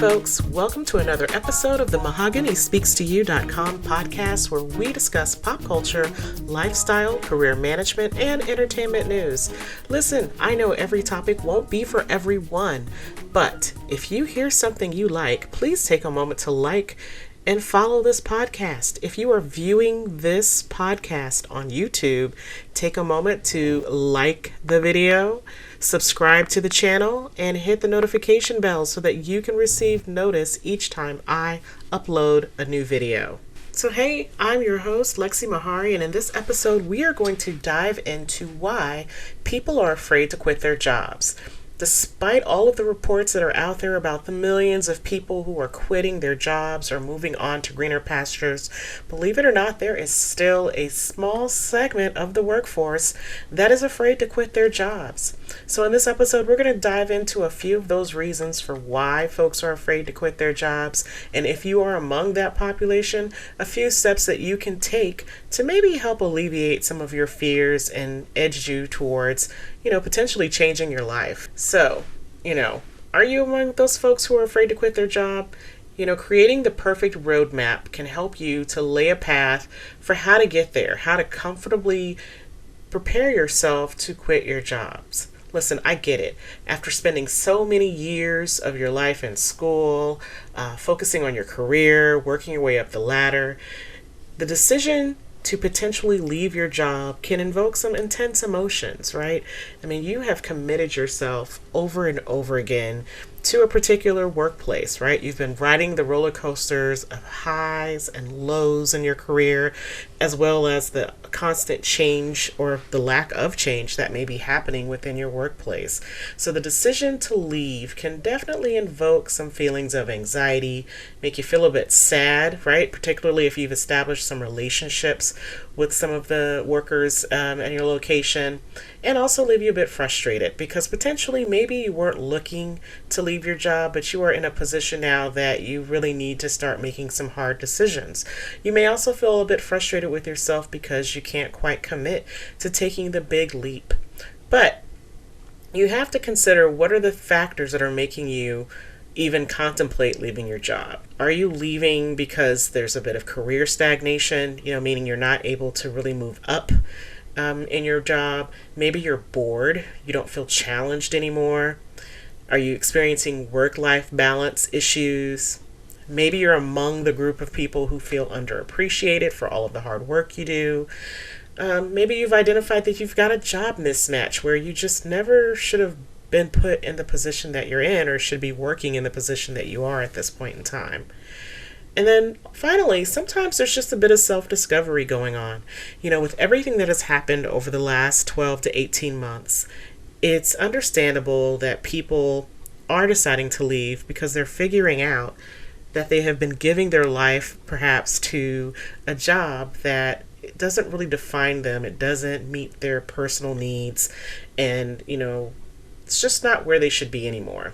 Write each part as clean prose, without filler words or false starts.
folks. Welcome to another episode of the MahoganySpeaksToYou.com podcast, where we discuss pop culture, lifestyle, career management, and entertainment news. Listen, I know every topic won't be for everyone, but if you hear something you like, please take a moment to like and follow this podcast. If you are viewing this podcast on YouTube, take a moment to like the video, subscribe to the channel, and hit the notification bell so that you can receive notice each time I upload a new video. So hey, I'm your host, Lexi Mahari, and in this episode we are going to dive into why people are afraid to quit their jobs. Despite all of the reports that are out there about the millions of people who are quitting their jobs or moving on to greener pastures, believe it or not, there is still a small segment of the workforce that is afraid to quit their jobs. So in this episode, we're going to dive into a few of those reasons for why folks are afraid to quit their jobs. And if you are among that population, a few steps that you can take to maybe help alleviate some of your fears and edge you towards potentially changing your life. So, are you among those folks who are afraid to quit their job? Creating the perfect roadmap can help you to lay a path for how to get there, how to comfortably prepare yourself to quit your jobs. Listen, I get it. After spending so many years of your life in school, focusing on your career, working your way up the ladder, the decision to potentially leave your job can invoke some intense emotions, right? I mean, you have committed yourself over and over again to a particular workplace, right? You've been riding the roller coasters of highs and lows in your career, as well as the constant change or the lack of change that may be happening within your workplace. So the decision to leave can definitely invoke some feelings of anxiety, make you feel a bit sad, right? Particularly if you've established some relationships with some of the workers at your location, and also leave you a bit frustrated because potentially maybe you weren't looking to leave your job, but you are in a position now that you really need to start making some hard decisions. You may also feel a bit frustrated with yourself because you can't quite commit to taking the big leap. But you have to consider, what are the factors that are making you even contemplate leaving your job? Are you leaving because there's a bit of career stagnation, meaning you're not able to really move up in your job? Maybe you're bored, you don't feel challenged anymore. Are you experiencing work-life balance issues? Maybe you're among the group of people who feel underappreciated for all of the hard work you do. Maybe you've identified that you've got a job mismatch where you just never should have been put in the position that you're in, or should be working in the position that you are at this point in time. And then finally, sometimes there's just a bit of self-discovery going on. With everything that has happened over the last 12 to 18 months, it's understandable that people are deciding to leave because they're figuring out that they have been giving their life perhaps to a job that it doesn't really define them. It doesn't meet their personal needs, and it's just not where they should be anymore.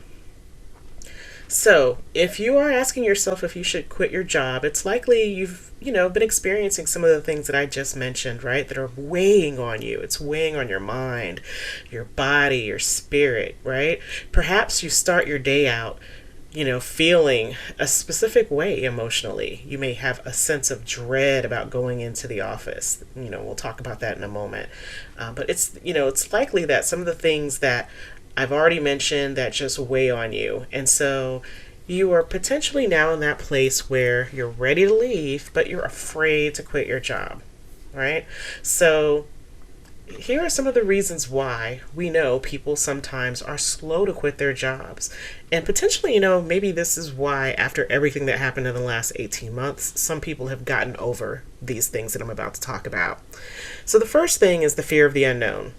So if you are asking yourself if you should quit your job, it's likely you've been experiencing some of the things that I just mentioned, right, that are weighing on you. It's weighing on your mind, your body, your spirit, right? Perhaps you start your day out feeling a specific way emotionally. You may have a sense of dread about going into the office. We'll talk about that in a moment. But it's likely that some of the things that I've already mentioned that just weigh on you. And so you are potentially now in that place where you're ready to leave, but you're afraid to quit your job, right? So here are some of the reasons why we know people sometimes are slow to quit their jobs. And potentially, maybe this is why, after everything that happened in the last 18 months, some people have gotten over these things that I'm about to talk about. So the first thing is the fear of the unknown.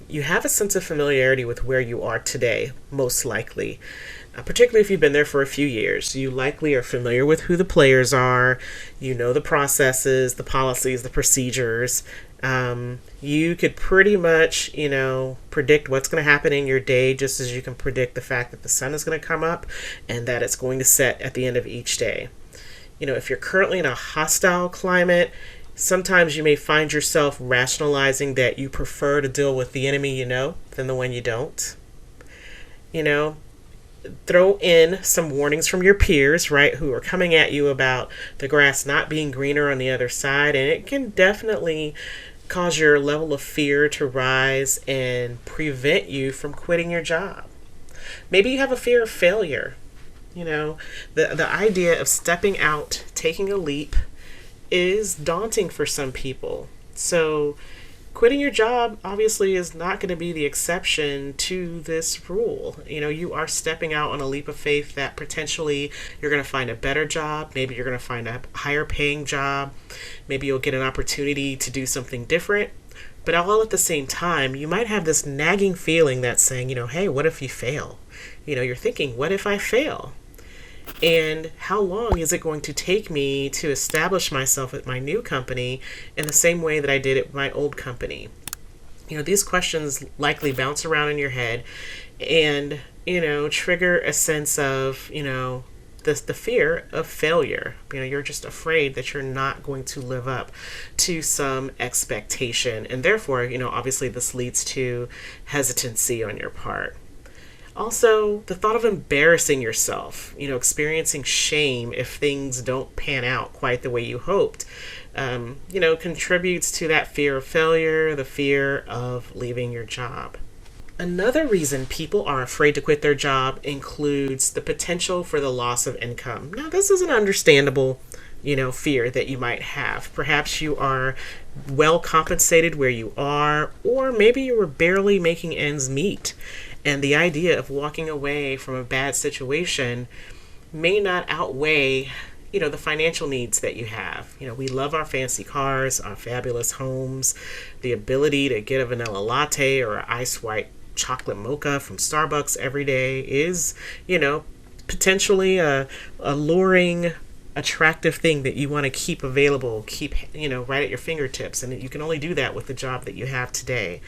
You have a sense of familiarity with where you are today, most likely. Particularly if you've been there for a few years. You likely are familiar with who the players are. You know the processes, the policies, the procedures. You could pretty much, predict what's going to happen in your day, just as you can predict the fact that the sun is going to come up and that it's going to set at the end of each day. If you're currently in a hostile climate, sometimes you may find yourself rationalizing that you prefer to deal with the enemy than the one you don't. throw in some warnings from your peers, right, who are coming at you about the grass not being greener on the other side. And it can definitely cause your level of fear to rise and prevent you from quitting your job. Maybe you have a fear of failure. The idea of stepping out, taking a leap, is daunting for some people. So quitting your job obviously is not going to be the exception to this rule. You are stepping out on a leap of faith that potentially you're going to find a better job. Maybe you're going to find a higher paying job. Maybe you'll get an opportunity to do something different. But all at the same time, you might have this nagging feeling that's saying, hey, what if you fail? You're thinking, what if I fail? And how long is it going to take me to establish myself at my new company in the same way that I did at my old company? These questions likely bounce around in your head and, trigger a sense of, the fear of failure. You're just afraid that you're not going to live up to some expectation. And therefore, obviously this leads to hesitancy on your part. Also, the thought of embarrassing yourself, experiencing shame if things don't pan out quite the way you hoped, contributes to that fear of failure, the fear of leaving your job. Another reason people are afraid to quit their job includes the potential for the loss of income. Now, this is an understandable, fear that you might have. Perhaps you are well compensated where you are, or maybe you were barely making ends meet. And the idea of walking away from a bad situation may not outweigh, the financial needs that you have. We love our fancy cars, our fabulous homes, the ability to get a vanilla latte or an ice white chocolate mocha from Starbucks every day is, potentially a alluring, attractive thing that you want to keep available, keep, right at your fingertips. And you can only do that with the job that you have today.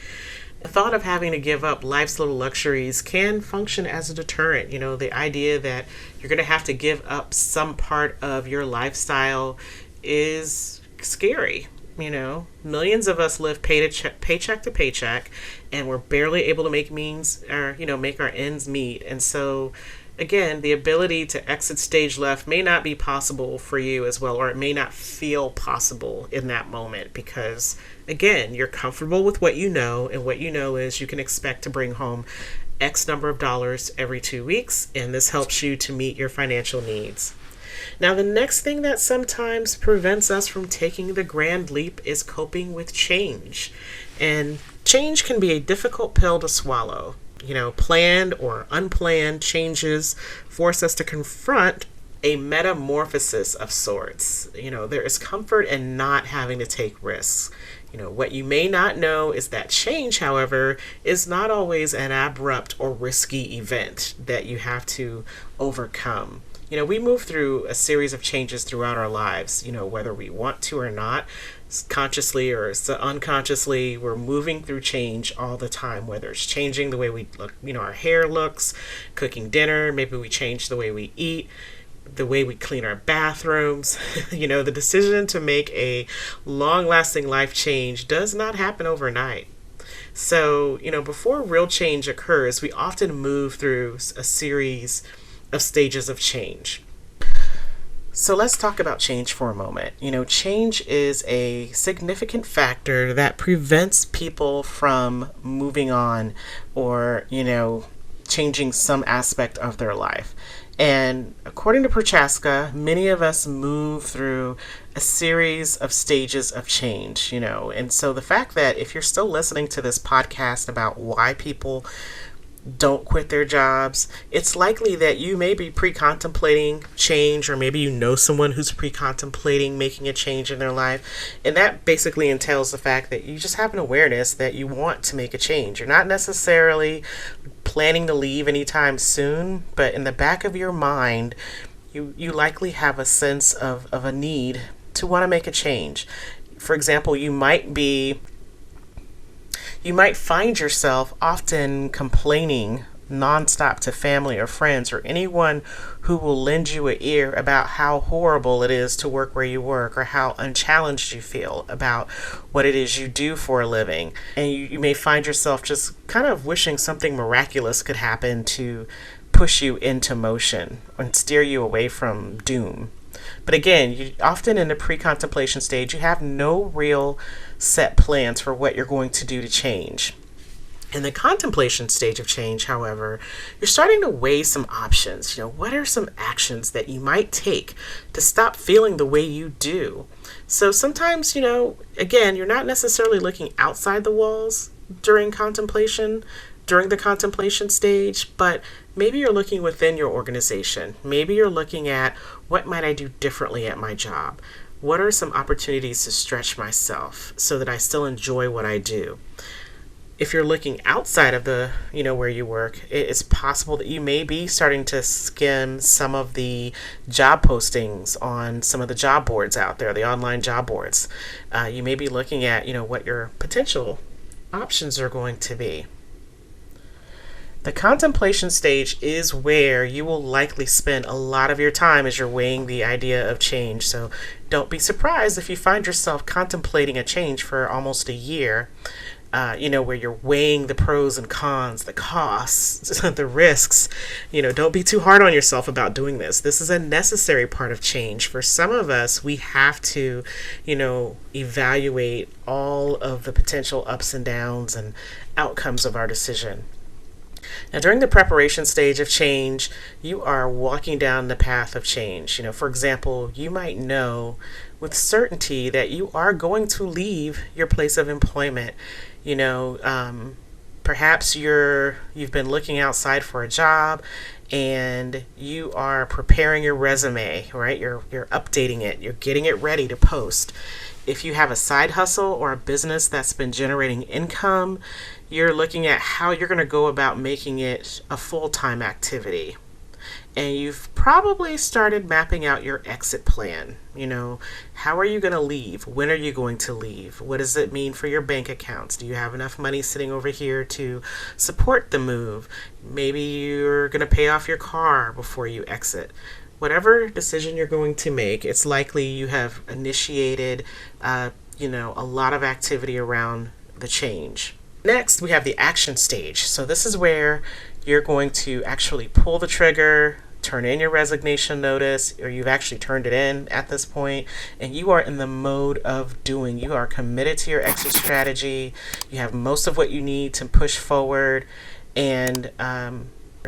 The thought of having to give up life's little luxuries can function as a deterrent. The idea that you're going to have to give up some part of your lifestyle is scary. Millions of us live paycheck to paycheck, and we're barely able to make make our ends meet. And so, again, the ability to exit stage left may not be possible for you as well, or it may not feel possible in that moment because, again, you're comfortable with what you know, and what you know is you can expect to bring home X number of dollars every 2 weeks, and this helps you to meet your financial needs. Now, the next thing that sometimes prevents us from taking the grand leap is coping with change. And change can be a difficult pill to swallow. Planned or unplanned changes force us to confront a metamorphosis of sorts. There is comfort in not having to take risks. What you may not know is that change, however, is not always an abrupt or risky event that you have to overcome. We move through a series of changes throughout our lives, whether we want to or not, consciously or unconsciously, we're moving through change all the time, whether it's changing the way we look, our hair looks, cooking dinner, maybe we change the way we eat, the way we clean our bathrooms. The decision to make a long-lasting life change does not happen overnight. So, before real change occurs, we often move through a series of stages of change. So let's talk about change for a moment. Change is a significant factor that prevents people from moving on or, changing some aspect of their life. And according to Prochaska, many of us move through a series of stages of change, And so the fact that if you're still listening to this podcast about why people don't quit their jobs, it's likely that you may be pre-contemplating change, or maybe someone who's pre-contemplating making a change in their life. And that basically entails the fact that you just have an awareness that you want to make a change. You're not necessarily planning to leave anytime soon, but in the back of your mind, you likely have a sense of a need to want to make a change. For example, you might find yourself often complaining nonstop to family or friends or anyone who will lend you an ear about how horrible it is to work where you work, or how unchallenged you feel about what it is you do for a living. And you may find yourself just kind of wishing something miraculous could happen to push you into motion and steer you away from doom. But again, you often in the pre-contemplation stage, you have no real set plans for what you're going to do to change. In the contemplation stage of change, however, you're starting to weigh some options. What are some actions that you might take to stop feeling the way you do? So sometimes, again, you're not necessarily looking outside the walls during the contemplation stage, but maybe you're looking within your organization. Maybe you're looking at, what might I do differently at my job? What are some opportunities to stretch myself so that I still enjoy what I do? If you're looking outside of the, where you work, it's possible that you may be starting to skim some of the job postings on some of the job boards out there, the online job boards. You may be looking at, what your potential options are going to be. The contemplation stage is where you will likely spend a lot of your time as you're weighing the idea of change. So don't be surprised if you find yourself contemplating a change for almost a year. Where you're weighing the pros and cons, the costs, the risks. Don't be too hard on yourself about doing this. This is a necessary part of change. For some of us, we have to, evaluate all of the potential ups and downs and outcomes of our decision. Now, during the preparation stage of change, you are walking down the path of change. For example, you might know with certainty that you are going to leave your place of employment. Perhaps you've been looking outside for a job and you are preparing your resume, right? You're updating it. You're getting it ready to post. If you have a side hustle or a business that's been generating income, you're looking at how you're going to go about making it a full-time activity. And you've probably started mapping out your exit plan. How are you going to leave? When are you going to leave? What does it mean for your bank accounts? Do you have enough money sitting over here to support the move? Maybe you're going to pay off your car before you exit. Whatever decision you're going to make, it's likely you have initiated, a lot of activity around the change. Next, we have the action stage. So this is where you're going to actually pull the trigger, turn in your resignation notice, or you've actually turned it in at this point, and you are in the mode of doing. You are committed to your exit strategy. You have most of what you need to push forward, and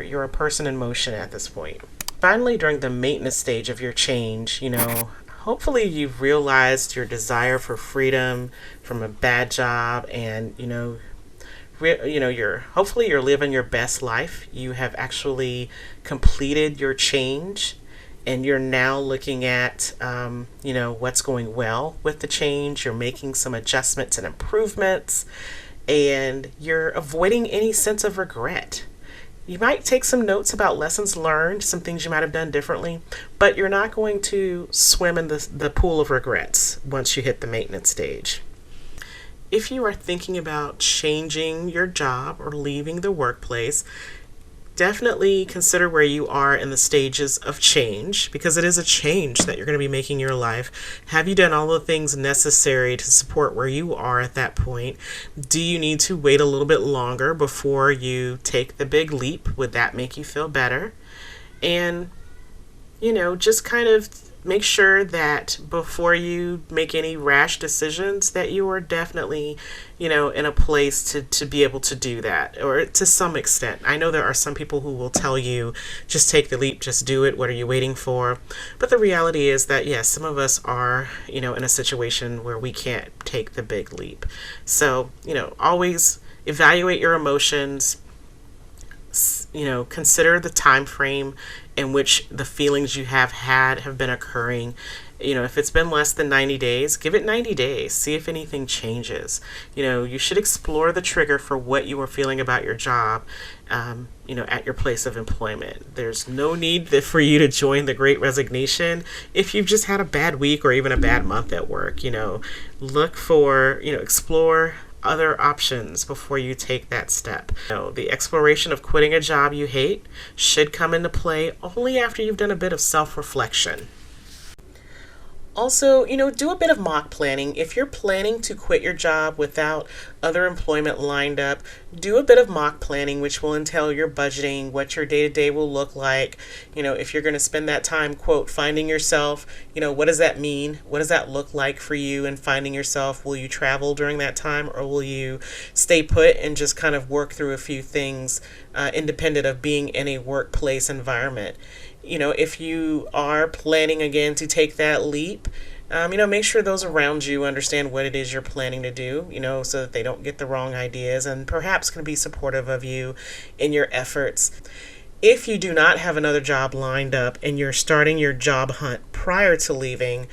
you're a person in motion at this point. Finally, during the maintenance stage of your change, hopefully you've realized your desire for freedom from a bad job, and you're living your best life. You have actually completed your change, and you're now looking at what's going well with the change. You're making some adjustments and improvements, and you're avoiding any sense of regret. You might take some notes about lessons learned, some things you might have done differently, but you're not going to swim in the pool of regrets once you hit the maintenance stage. If you are thinking about changing your job or leaving the workplace, definitely consider where you are in the stages of change, because it is a change that you're going to be making in your life. Have you done all the things necessary to support where you are at that point? Do you need to wait a little bit longer before you take the big leap? Would that make you feel better? And, just kind of make sure that before you make any rash decisions that you are definitely, in a place to be able to do that, or to some extent. I know there are some people who will tell you, just take the leap, just do it. What are you waiting for? But the reality is that, yes, some of us are, in a situation where we can't take the big leap. So, always evaluate your emotions. Consider the time frame in which the feelings you have been occurring. If it's been less than 90 days, give it 90 days. See if anything changes. You should explore the trigger for what you are feeling about your job, at your place of employment. There's no need for you to join the Great Resignation if you've just had a bad week or even a bad month at work. Look for, explore other options before you take that step. The exploration of quitting a job you hate should come into play only after you've done a bit of self-reflection. Also, do a bit of mock planning. If you're planning to quit your job without other employment lined up, do a bit of mock planning, which will entail your budgeting, what your day to day will look like. If you're going to spend that time, quote, finding yourself, what does that mean? What does that look like for you in finding yourself? Will you travel during that time, or will you stay put and just kind of work through a few things independent of being in a workplace environment? If you are planning again to take that leap, make sure those around you understand what it is you're planning to do, so that they don't get the wrong ideas and perhaps can be supportive of you in your efforts. If you do not have another job lined up and you're starting your job hunt prior to leaving,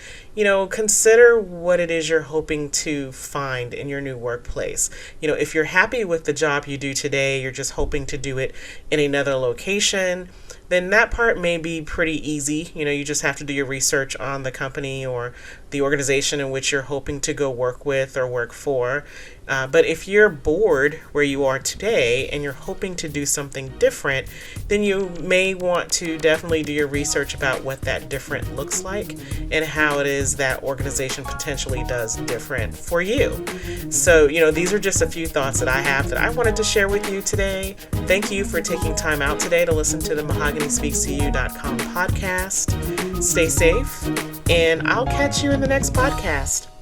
consider what it is you're hoping to find in your new workplace. If you're happy with the job you do today, you're just hoping to do it in another location, then that part may be pretty easy. You just have to do your research on the company or the organization in which you're hoping to go work with or work for. But if you're bored where you are today and you're hoping to do something different, then you may want to definitely do your research about what that different looks like and how it is that organization potentially does different for you. So, these are just a few thoughts that I have that I wanted to share with you today. Thank you for taking time out today to listen to the MahoganySpeaksToYou.com podcast. Stay safe, and I'll catch you in the next podcast.